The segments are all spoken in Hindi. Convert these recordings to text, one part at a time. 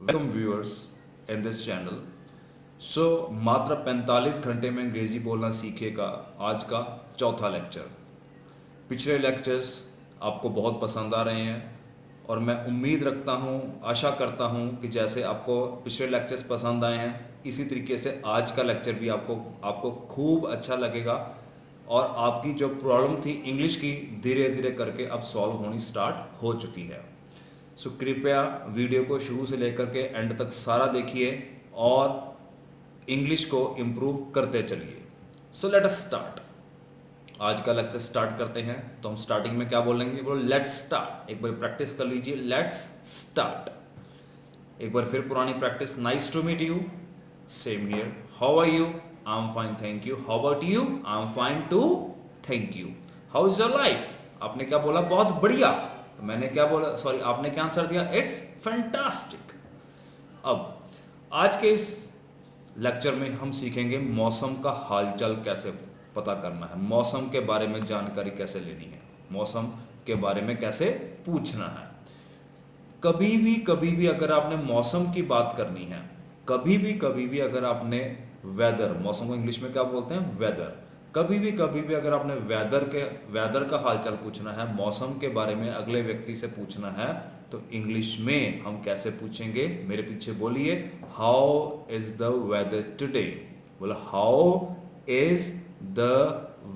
Welcome viewers in this channel. So मात्र 45 घंटे में अंग्रेजी बोलना सीखेगा आज का चौथा लेक्चर। पिछले लेक्चर्स आपको बहुत पसंद आ रहे हैं और मैं उम्मीद रखता हूँ, आशा करता हूँ कि जैसे आपको पिछले लेक्चर्स पसंद आए हैं इसी तरीके से आज का लेक्चर भी आपको आपको खूब अच्छा लगेगा और आपकी जो प्रॉब्लम थी इंग्लिश की धीरे धीरे करके अब सॉल्व होनी स्टार्ट हो चुकी है। सो कृपया वीडियो को शुरू से लेकर के एंड तक सारा देखिए और इंग्लिश को इम्प्रूव करते चलिए। So let us start. आज का लेक्चर स्टार्ट करते हैं। तो हम स्टार्टिंग में क्या बोलेंगे? बोलो लेट्स स्टार्ट। एक बार प्रैक्टिस कर लीजिए, लेट्स स्टार्ट। एक बार फिर पुरानी practice. Nice to meet you, same here. How are you? I am fine thank you. How about you? I am fine too thank you. How is your life? आपने क्या बोला? बहुत बढ़िया। तो मैंने क्या बोला? सॉरी, आपने क्या आंसर दिया? It's fantastic. अब आज के इस लेक्चर में हम सीखेंगे मौसम का हालचाल कैसे पता करना है, मौसम के बारे में जानकारी कैसे लेनी है, मौसम के बारे में कैसे पूछना है। कभी भी अगर आपने मौसम की बात करनी है, कभी भी अगर आपने वेदर, मौसम को इंग्लिश में क्या बोलते हैं? वेदर। कभी भी अगर आपने वेदर का हालचाल पूछना है, मौसम के बारे में अगले व्यक्ति से पूछना है, तो इंग्लिश में हम कैसे पूछेंगे? मेरे पीछे बोलिए, how is the weather today. बोला, how is the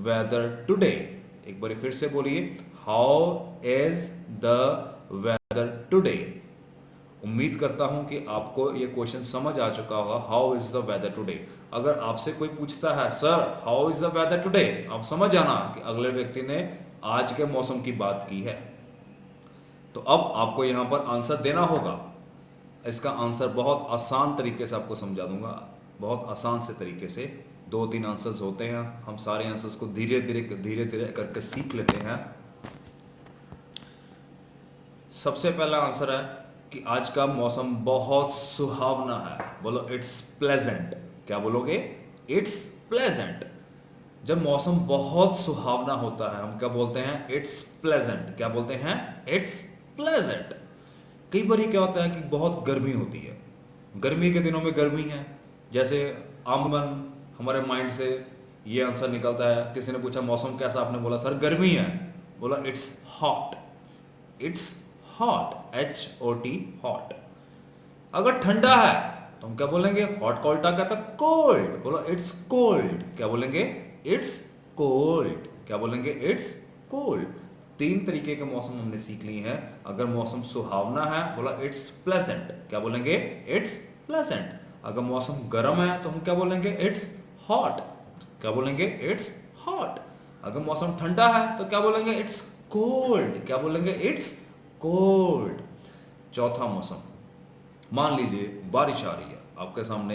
weather today. एक बार फिर से बोलिए, how is the weather today. उम्मीद करता हूं कि आपको ये क्वेश्चन समझ आ चुका होगा, how is the weather today. अगर आपसे कोई पूछता है, sir how is the weather today, आप समझ जाना कि अगले व्यक्ति ने आज के मौसम की बात की है। तो अब आपको यहां पर आंसर देना होगा। इसका आंसर बहुत आसान तरीके से आपको समझा दूंगा, बहुत आसान से तरीके से। 2-3 आंसर्स होते हैं, हम सारे आंसर्स को धीरे धीरे करके सीख लेते हैं। सबसे पहला आंसर है कि आज का मौसम बहुत सुहावना है। बोलो, इट्स प्लेजेंट। क्या बोलोगे? It's pleasant. जब मौसम बहुत सुहावना होता है हम क्या बोलते हैं? It's pleasant. क्या बोलते हैं? It's pleasant. कई बार क्या होता है कि बहुत गर्मी होती है, गर्मी के दिनों में गर्मी है, जैसे आमन हमारे माइंड से ये आंसर निकलता है। किसी ने पूछा मौसम कैसा, आपने बोला सर गर्मी है। बोला it's hot. It's hot, HOT, hot. अगर ठंडा है तो हम क्या बोलेंगे? हॉट को उल्टा क्या था? कोल्ड। बोलो इट्स कोल्ड। क्या बोलेंगे? It's cold. क्या बोलेंगे? It's cold. 3 तरीके के मौसम हमने सीख लिए हैं। अगर मौसम सुहावना है, बोला इट्स प्लेजेंट। क्या बोलेंगे? It's pleasant. अगर मौसम गर्म है तो हम क्या बोलेंगे? It's hot. क्या बोलेंगे? It's hot. अगर मौसम ठंडा है तो क्या बोलेंगे? It's cold. क्या बोलेंगे? It's cold. चौथा मौसम, मान लीजिए बारिश आ रही है, आपके सामने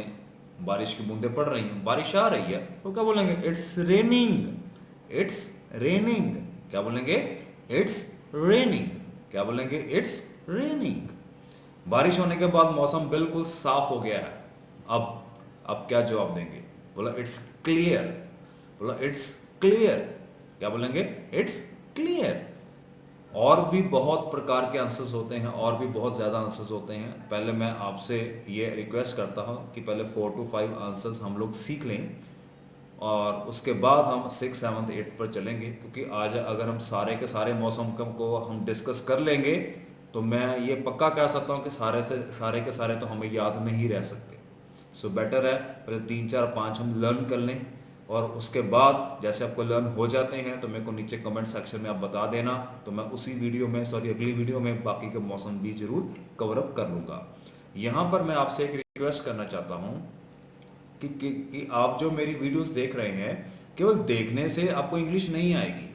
बारिश की बूंदें पड़ रही हैं, बारिश आ रही है, तो क्या बोलेंगे? It's raining. It's raining. क्या बोलेंगे? It's raining. क्या बोलेंगे? It's raining. बारिश होने के बाद मौसम बिल्कुल साफ हो गया है। अब क्या जवाब देंगे? बोला इट्स क्लियर। बोला इट्स क्लियर। क्या बोलेंगे? It's clear. और भी बहुत प्रकार के आंसर्स होते हैं, और भी बहुत ज़्यादा आंसर्स होते हैं। पहले मैं आपसे ये रिक्वेस्ट करता हूँ कि पहले 4 to 5 आंसर्स हम लोग सीख लें और उसके बाद हम 6, 7, 8 पर चलेंगे, क्योंकि आज अगर हम सारे के सारे मौसम को हम डिस्कस कर लेंगे तो मैं ये पक्का कह सकता हूँ कि सारे के सारे तो हमें याद नहीं रह सकते। सो बेटर है पहले 3, 4, 5 हम लर्न कर लें और उसके बाद जैसे आपको लर्न हो जाते हैं तो मेरे को नीचे कमेंट सेक्शन में आप बता देना, तो मैं उसी वीडियो में, सॉरी अगली वीडियो में बाकी के मौसम भी जरूर कवर अप कर लूँगा। यहाँ पर मैं आपसे एक रिक्वेस्ट करना चाहता हूँ कि आप जो मेरी वीडियोस देख रहे हैं, केवल देखने से आपको इंग्लिश नहीं आएगी।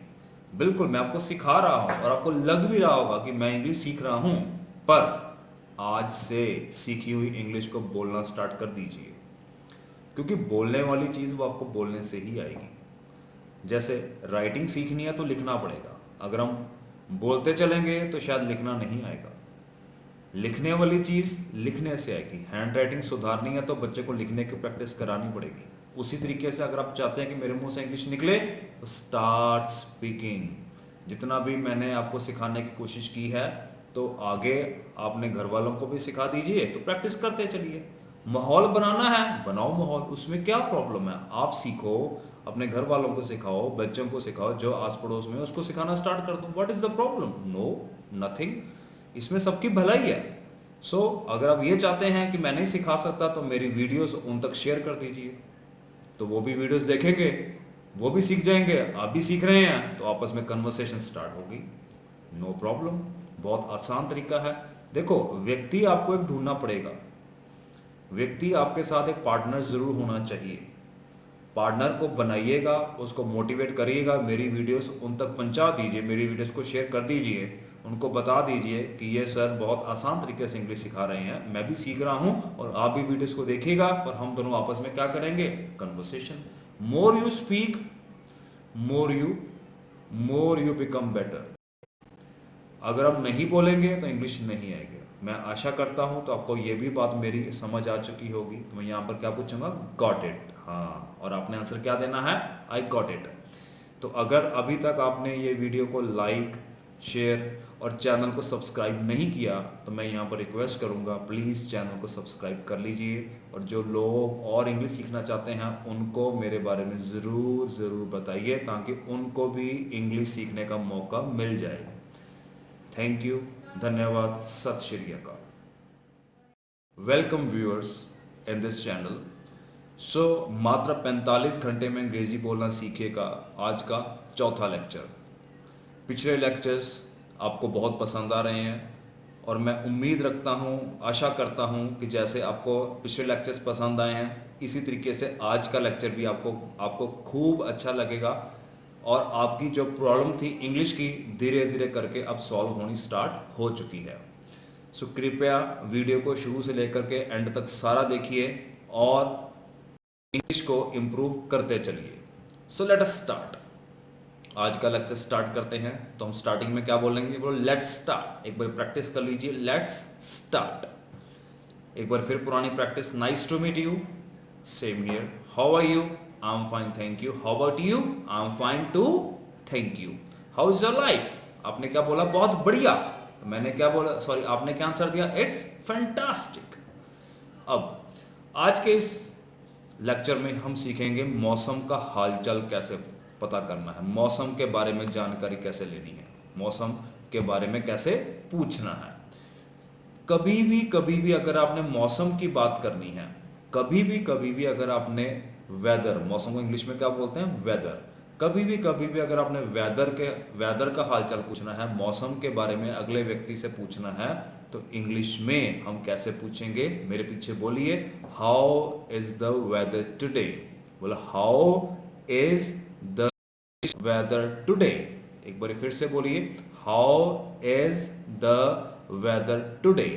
बिल्कुल मैं आपको सिखा रहा हूँ और आपको लग भी रहा होगा कि मैं इंग्लिश सीख रहा हूँ, पर आज से सीखी हुई इंग्लिश को बोलना स्टार्ट कर दीजिए, क्योंकि बोलने वाली चीज़ वो आपको बोलने से ही आएगी। जैसे राइटिंग सीखनी है तो लिखना पड़ेगा, अगर हम बोलते चलेंगे तो शायद लिखना नहीं आएगा। लिखने वाली चीज़ लिखने से आएगी। हैंड राइटिंग सुधारनी है तो बच्चे को लिखने की प्रैक्टिस करानी पड़ेगी। उसी तरीके से अगर आप चाहते हैं कि मेरे मुंह से इंग्लिश निकले तो स्टार्ट स्पीकिंग। जितना भी मैंने आपको सिखाने की कोशिश की है तो आगे आपने घर वालों को भी सिखा दीजिए, तो प्रैक्टिस करते चलिए। माहौल बनाना है, बनाओ माहौल, उसमें क्या प्रॉब्लम है? आप सीखो, अपने घर वालों को सिखाओ, बच्चों को सिखाओ, जो आस पड़ोस में उसको सिखाना स्टार्ट कर दो। What is the problem? No, nothing, इसमें सबकी भलाई है। सो अगर आप ये चाहते हैं कि मैं नहीं सिखा सकता, तो मेरी वीडियोस उन तक शेयर कर दीजिए, तो वो भी वीडियोस देखेंगे, वो भी सीख जाएंगे, आप भी सीख रहे हैं, तो आपस में कन्वर्सेशन स्टार्ट होगी। नो प्रॉब्लम, बहुत आसान तरीका है। देखो, व्यक्ति आपको एक ढूंढना पड़ेगा, व्यक्ति आपके साथ एक पार्टनर जरूर होना चाहिए। पार्टनर को बनाइएगा, उसको मोटिवेट करिएगा, मेरी वीडियोस उन तक पहुंचा दीजिए, मेरी वीडियोस को शेयर कर दीजिए, उनको बता दीजिए कि ये सर बहुत आसान तरीके से इंग्लिश सिखा रहे हैं, मैं भी सीख रहा हूं, और आप भी वीडियोस को देखिएगा, और हम दोनों आपस में क्या करेंगे? Conversation. More you speak, more you become better. अगर आप नहीं बोलेंगे तो इंग्लिश नहीं आएगी। मैं आशा करता हूं तो आपको ये भी बात मेरी समझ आ चुकी होगी। तो मैं यहाँ पर क्या पूछूंगा? Got it. हाँ, और आपने आंसर क्या देना है? I got it. तो अगर अभी तक आपने ये वीडियो को लाइक, शेयर और चैनल को सब्सक्राइब नहीं किया, तो मैं यहाँ पर रिक्वेस्ट करूँगा, प्लीज़ चैनल को सब्सक्राइब कर लीजिए, और जो लोग और इंग्लिश सीखना चाहते हैं उनको मेरे बारे में ज़रूर बताइए, ताकि उनको भी इंग्लिश सीखने का मौका मिल जाए। थैंक यू, धन्यवाद, सत श्री अकाल। Welcome viewers in this channel. So मात्र 45 घंटे में अंग्रेजी बोलना सीखेगा आज का चौथा लेक्चर। पिछले लेक्चर्स आपको बहुत पसंद आ रहे हैं, और मैं उम्मीद रखता हूं, आशा करता हूं कि जैसे आपको पिछले लेक्चर्स पसंद आए हैं, इसी तरीके से आज का लेक्चर भी आपको खूब अच्छा लगेगा, और आपकी जो प्रॉब्लम थी इंग्लिश की, धीरे धीरे करके अब सॉल्व होनी स्टार्ट हो चुकी है। सो कृपया वीडियो को शुरू से लेकर के एंड तक सारा देखिए और इंग्लिश को इम्प्रूव करते चलिए। So let us start. आज का लेक्चर स्टार्ट करते हैं। तो हम स्टार्टिंग में क्या बोलेंगे? बोलो लेट्स स्टार्ट। एक बार प्रैक्टिस कर लीजिए, लेट्स स्टार्ट। एक बार फिर पुरानी practice. Nice to meet you, same here, how are you? I am fine, thank you. How about you? I am fine too, thank you. How is your life? आपने क्या बोला? बहुत बढ़िया। मैंने क्या बोला? सॉरी, आपने क्या आंसर दिया? It's fantastic. अब आज के इस लेक्चर में हम सीखेंगे मौसम का हालचाल कैसे पता करना है, मौसम के बारे में जानकारी कैसे लेनी है, मौसम के बारे में कैसे पूछना है। कभी भी अगर आपने मौसम की बात करनी है, कभी भी अगर आपने वेदर, मौसम को इंग्लिश में क्या बोलते हैं? वेदर। कभी भी अगर आपने वेदर का हालचाल पूछना है, मौसम के बारे में अगले व्यक्ति से पूछना है, तो इंग्लिश में हम कैसे पूछेंगे? मेरे पीछे बोलिए, how is the weather today. बोला, how is the weather today. एक बार फिर से बोलिए, how is the weather today.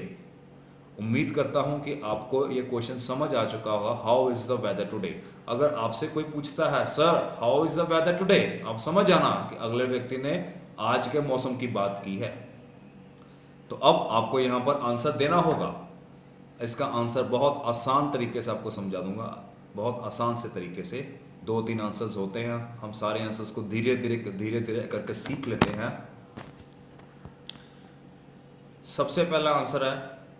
उम्मीद करता हूं कि आपको ये क्वेश्चन समझ आ चुका होगा, how is the weather today. अगर आपसे कोई पूछता है, sir how is the weather today, आप समझ जाना कि अगले व्यक्ति ने आज के मौसम की बात की है। तो अब आपको यहां पर आंसर देना होगा। इसका आंसर बहुत आसान तरीके से आपको समझा दूंगा, बहुत आसान से तरीके से। 2-3 आंसर्स होते हैं, हम सारे आंसर्स को धीरे धीरे करके सीख लेते हैं। सबसे पहला आंसर है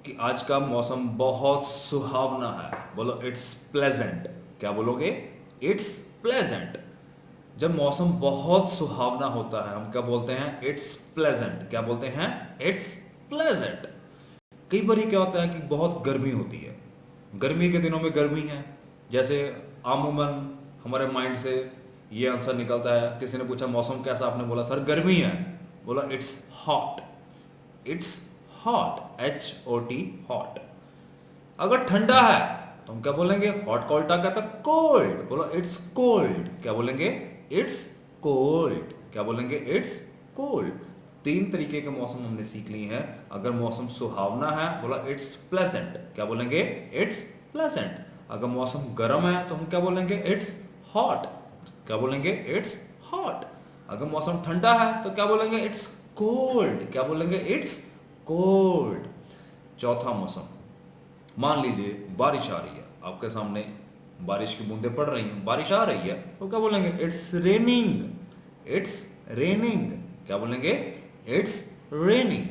कि आज का मौसम बहुत सुहावना है। बोलो, इट्स प्लेजेंट। क्या बोलोगे? It's pleasant. जब मौसम बहुत सुहावना होता है, हम क्या बोलते हैं? It's pleasant. क्या बोलते हैं? It's pleasant. कई बार क्या होता है कि बहुत गर्मी होती है, गर्मी के दिनों में गर्मी है, जैसे आमूमन हमारे माइंड से ये आंसर निकलता है। किसी ने पूछा मौसम कैसा, आपने बोला सर गर्मी है। बोला it's hot, it's hot, HOT, hot. अगर ठंडा है तो हम क्या बोलेंगे? हॉट को उल्टा कहता कोल्ड। बोलो इट्स कोल्ड। क्या बोलेंगे? It's cold. क्या बोलेंगे? It's cold. 3 तरीके के मौसम हमने सीख लिए हैं। अगर मौसम सुहावना है, बोला इट्स प्लेजेंट। क्या बोलेंगे? It's pleasant. अगर मौसम गर्म है तो हम क्या बोलेंगे? It's hot. क्या बोलेंगे? It's hot. अगर मौसम ठंडा है तो क्या बोलेंगे? It's cold. क्या बोलेंगे? It's cold. चौथा मौसम, मान लीजिए बारिश आ रही है, आपके सामने बारिश की बूंदें पड़ रही हैं, बारिश आ रही है, तो क्या बोलेंगे? It's raining. It's raining. क्या बोलेंगे? It's raining.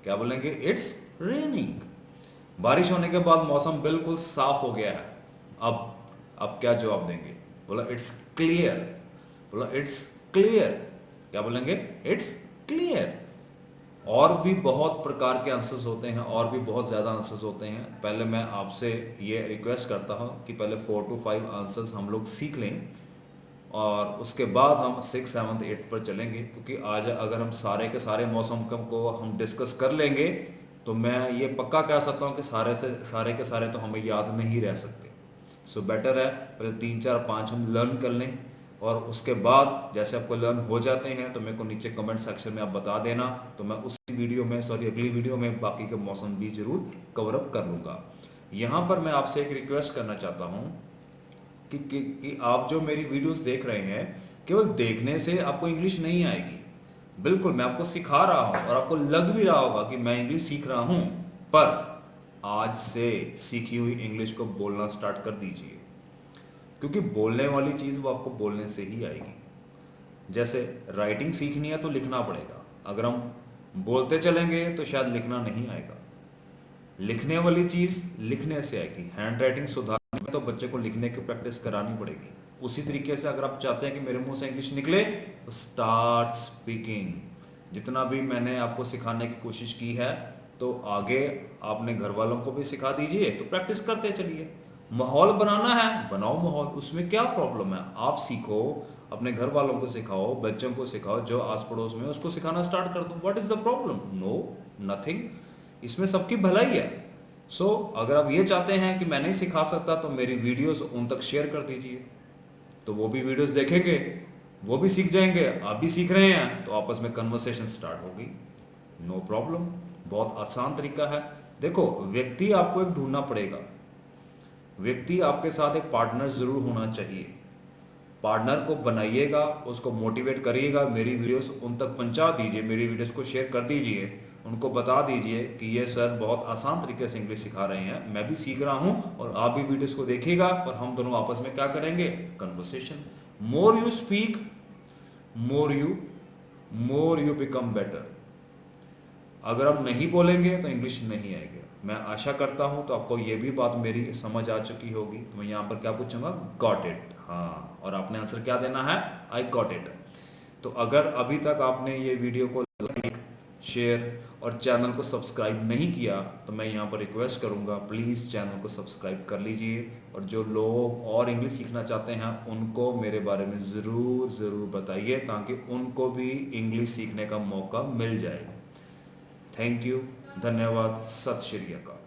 क्या बोलेंगे? It's raining. बारिश होने के बाद मौसम बिल्कुल साफ हो गया है। अब क्या जवाब देंगे? बोला इट्स क्लियर। बोला इट्स क्लियर। क्या बोलेंगे? It's clear. और भी बहुत प्रकार के आंसर्स होते हैं, और भी बहुत ज़्यादा आंसर्स होते हैं। पहले मैं आपसे ये रिक्वेस्ट करता हूँ कि पहले 4 to 5 आंसर्स हम लोग सीख लें, और उसके बाद हम 6, 7, 8 पर चलेंगे। क्योंकि आज अगर हम सारे के सारे मौसम को हम डिस्कस कर लेंगे तो मैं ये पक्का कह सकता हूँ कि सारे के सारे तो हमें याद नहीं रह सकते। सो बेटर है पहले 3, 4, 5 हम लर्न कर लें, और उसके बाद जैसे आपको लर्न हो जाते हैं तो मेरे को नीचे कमेंट सेक्शन में आप बता देना, तो मैं उसी वीडियो में अगली वीडियो में बाकी के मौसम भी जरूर कवर अप कर लूँगा। यहाँ पर मैं आपसे एक रिक्वेस्ट करना चाहता हूँ कि आप जो मेरी वीडियोस देख रहे हैं, केवल देखने से आपको इंग्लिश नहीं आएगी। बिल्कुल मैं आपको सिखा रहा हूँ और आपको लग भी रहा होगा कि मैं इंग्लिश सीख रहा हूँ, पर आज से सीखी हुई इंग्लिश को बोलना स्टार्ट कर दीजिए, क्योंकि बोलने वाली चीज़ वो आपको बोलने से ही आएगी। जैसे राइटिंग सीखनी है तो लिखना पड़ेगा, अगर हम बोलते चलेंगे तो शायद लिखना नहीं आएगा। लिखने वाली चीज़ लिखने से आएगी। हैंड राइटिंग सुधारनी है तो बच्चे को लिखने की प्रैक्टिस करानी पड़ेगी। उसी तरीके से अगर आप चाहते हैं कि मेरे मुंह से इंग्लिश निकले तो स्टार्ट स्पीकिंग। जितना भी मैंने आपको सिखाने की कोशिश की है तो आगे आपने घर वालों को भी सिखा दीजिए, तो प्रैक्टिस करते चलिए। माहौल बनाना है, बनाओ माहौल, उसमें क्या प्रॉब्लम है? आप सीखो, अपने घर वालों को सिखाओ, बच्चों को सिखाओ, जो आस पड़ोस में उसको सिखाना स्टार्ट कर दो। What is the problem? No, nothing. इसमें सबकी भलाई है। सो अगर आप ये चाहते हैं कि मैं नहीं सिखा सकता तो मेरी वीडियोस उन तक शेयर कर दीजिए, तो वो भी वीडियोस देखेंगे, वो भी सीख जाएंगे, आप भी सीख रहे हैं, तो आपस में कन्वर्सेशन स्टार्ट होगी। नो प्रॉब्लम, बहुत आसान तरीका है। देखो, व्यक्ति आपको एक ढूंढना पड़ेगा, व्यक्ति आपके साथ एक पार्टनर जरूर होना चाहिए। पार्टनर को बनाइएगा, उसको मोटिवेट करिएगा, मेरी वीडियोस उन तक पहुंचा दीजिए, मेरी वीडियोस को शेयर कर दीजिए, उनको बता दीजिए कि ये सर बहुत आसान तरीके से इंग्लिश सिखा रहे हैं, मैं भी सीख रहा हूं, और आप भी वीडियोस को देखिएगा, और हम दोनों आपस में क्या करेंगे? Conversation. More you speak, more you become better. अगर आप नहीं बोलेंगे तो इंग्लिश नहीं आएगी। मैं आशा करता हूं तो आपको ये भी बात मेरी समझ आ चुकी होगी। तो मैं यहाँ पर क्या पूछूंगा? Got it. हाँ, और आपने आंसर क्या देना है? I got it. तो अगर अभी तक आपने ये वीडियो को लाइक, शेयर और चैनल को सब्सक्राइब नहीं किया तो मैं यहाँ पर रिक्वेस्ट करूँगा, प्लीज़ चैनल को सब्सक्राइब कर लीजिए। और जो लोग और इंग्लिश सीखना चाहते हैं उनको मेरे बारे में ज़रूर बताइए, ताकि उनको भी इंग्लिश सीखने का मौका मिल जाए। थैंक यू, धन्यवाद, सत श्री अकाल।